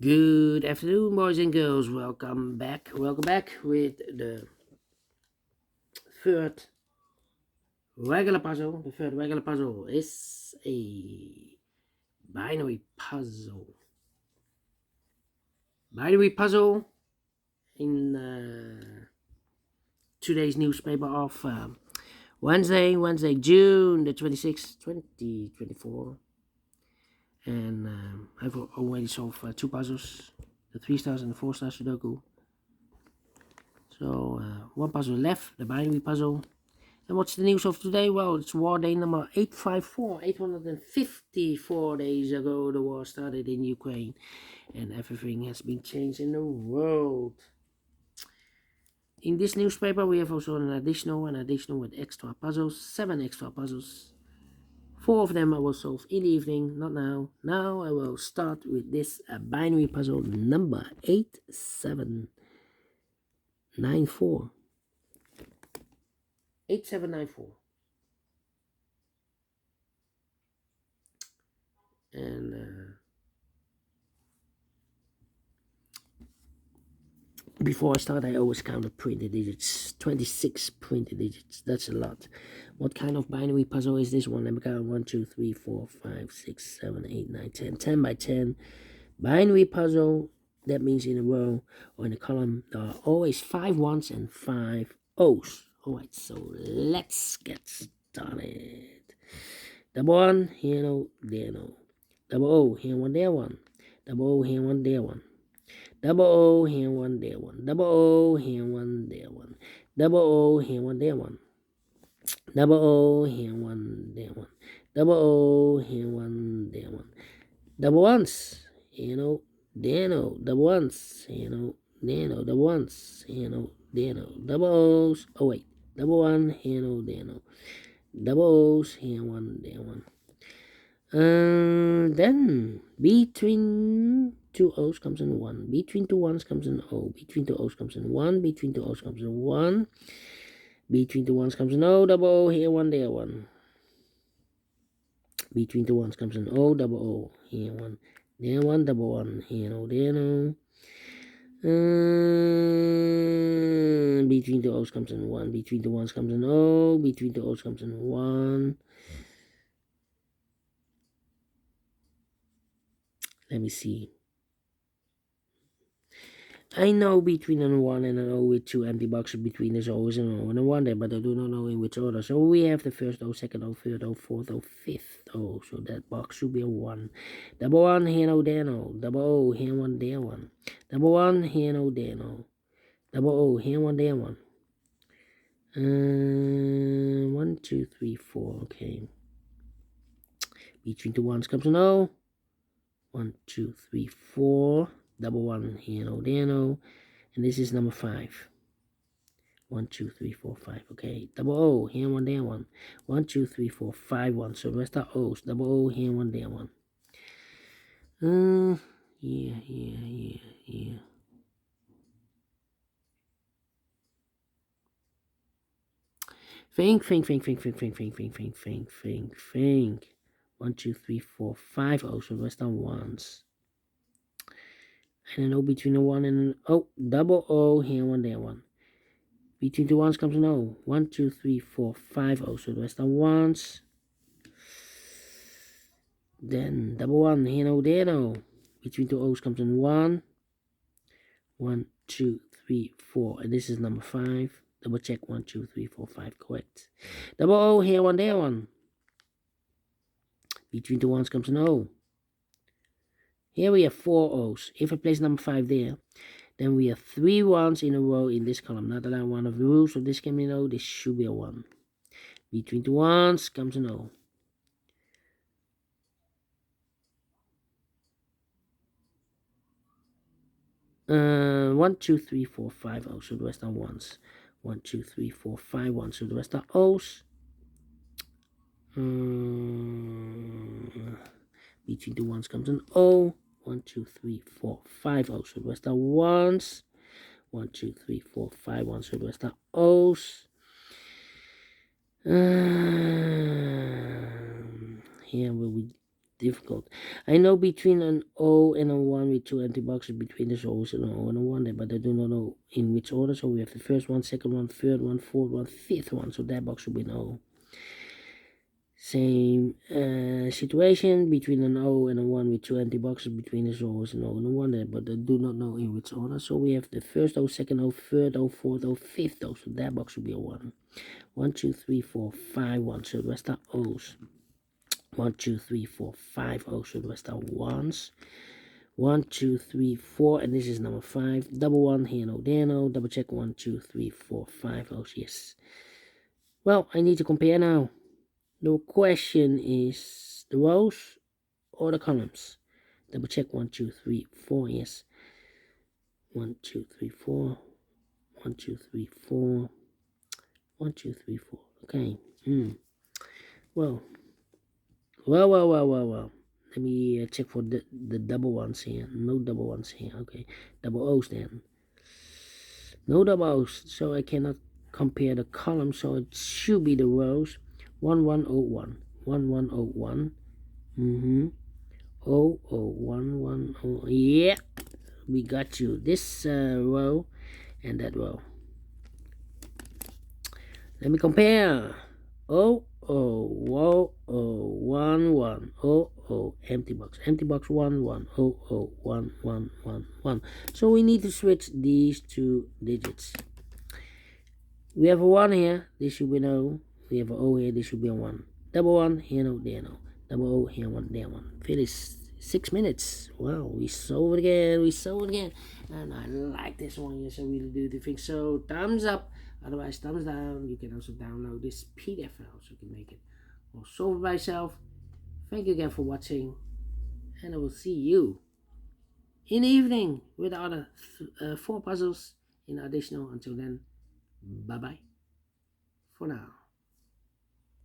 Good afternoon, boys and girls. Welcome back. Welcome back with the third regular puzzle. The third regular puzzle is a binary puzzle. Binary puzzle in today's newspaper of Wednesday, June the 26th, 2024. And I've already solved two puzzles, the 3-star and the 4-star Sudoku. So one puzzle left, the binary puzzle. And what's the news of today? Well, it's war day number 854. 854 days ago, the war started in Ukraine. And everything has been changed in the world. In this newspaper, we have also an additional with extra puzzles. 7 extra puzzles. 4 of them I will solve in the evening, not now. Now I will start with this binary puzzle number 8794. 8794. And before I start, I always count the printed digits. 26 printed digits. That's a lot. What kind of binary puzzle is this one? Let me count 1, 2, 3, 4, 5, 6, 7, 8, 9, 10. 10 by 10. Binary puzzle. That means in a row or in a column, there are always 5 ones and 5 O's. Alright, so let's get started. Double 1, here no, there no. Double O, here 1, there 1. Double O, here 1, there 1. Double O, here 1, there 1. Double O, here 1, there 1. Double O, here 1, there 1. Double O, here 1, there 1. Double O, here 1, there 1. Double ones, here no, there no. Double ones, here no, there no. Double ones, here no, there no. Double O's, oh wait. Double 1, here no, there no. Double O's, here 1, there 1. Then between 2 O's comes in 1. Between 2 ones comes an O. Between 2 O's comes in 1. Between 2 O's comes in 1. Between 2 ones comes an O. Double O, here 1, there 1. Between 2 ones comes an O. Double O, here 1, there 1. Double 1, here no, there no. Between 2 O's comes in 1. Between 2 ones comes an O. Between 2 O's comes in 1. Let me see. I know between a 1 and an O with 2 empty boxes between there's always an O and a 1 there, but I do not know in which order. So we have the first O, second O, third O, fourth O, fifth O. So that box should be a 1. Double 1, here no, there no. Double O, here 1, there 1. Double 1, here no, there no. Double O, here 1, there 1. 1, 2, 3, 4. Okay. Between 2 ones comes an O. 1, 2, 3, 4. Double 1, here no, there no. And this is number 5. 1, 2, 3, 4, 5. Okay. Double O, here 1, there 1. 1, 2, 3, 4, 5 1. So the rest are O's. Double O, here 1, there 1. Yeah. Think. 1, 2, 3, 4, 5 O's. So the rest are 1s. And an O between a 1 and an O. Double O, here 1, there 1. Between 2 ones comes an O. 1, 2, 3, 4, 5 O. So the rest are 1s. Then double 1, here no, there no. Between 2 O's comes an 1. 1, 2, 3, 4. And this is number 5. Double check 1, 2, 3, 4, 5. Correct. Double O, here 1, there 1. Between 2 ones comes an O. Here we have 4 O's. If I place number 5 there, then we have 3 ones in a row in this column. Not that I'm one of the rules, so this can be an O. This should be a 1. Between 2 ones comes an O. One, 2, 3, 4, 5 O's. So the rest are 1s. 1, 2, 3, 4, 5 1. So the rest are O's. Between 2 ones comes an O. 1, 2, 3, 4, 5 O's. So the rest are 1s. 1, 2, 3, 4, 5 1. So the rest are O's. Here will we difficult. I know between an O and a 1 with 2 empty boxes between the O's and an O and a 1 there, but I do not know in which order. So we have the first one, second one, third one, fourth one, fifth one. So that box should be an O. Same situation between an O and a 1 with 2 empty boxes between the O's and O and a 1 there, but I do not know in which order. So we have the first O, second O, third O, fourth O, fifth O. So that box should be a 1. 1, 2, 3, 4, 5, 1. So the rest are O's. 1, 2, 3, 4, 5 O's. So the rest are 1s. 1, 2, 3, 4, and this is number 5. Double 1, here no, there no. Double check 1, 2, 3, 4, 5 O's. Yes. Well, I need to compare now. The question is the rows or the columns. Double check 1, 2, 3, 4. Yes. 1, 2, 3, 4. 1, 2, 3, 4. 1, 2, 3, 4. Okay. Well. Let me check for the double ones here. No double ones here. Okay. Double O's then. No double O's. So I cannot compare the columns. So it should be the rows. 1101. 1101. 00110. Yeah. We got you. This row and that row. Let me compare. 00111. Empty box. Empty box 11. 00111. So we need to switch these two digits. We have a 1 here. This should be an O. We have an O here. This should be a 1. Double 1. Here no. There no. Double O. Here 1. There 1. Finish. 6 minutes. Well, we solved it again. And I like this one. Yes, I really do think so. Thumbs up. Otherwise, thumbs down. You can also download this PDF file so you can make it or solve it by yourself. Thank you again for watching. And I will see you in the evening with the other 4 puzzles in additional. Until then, bye-bye for now.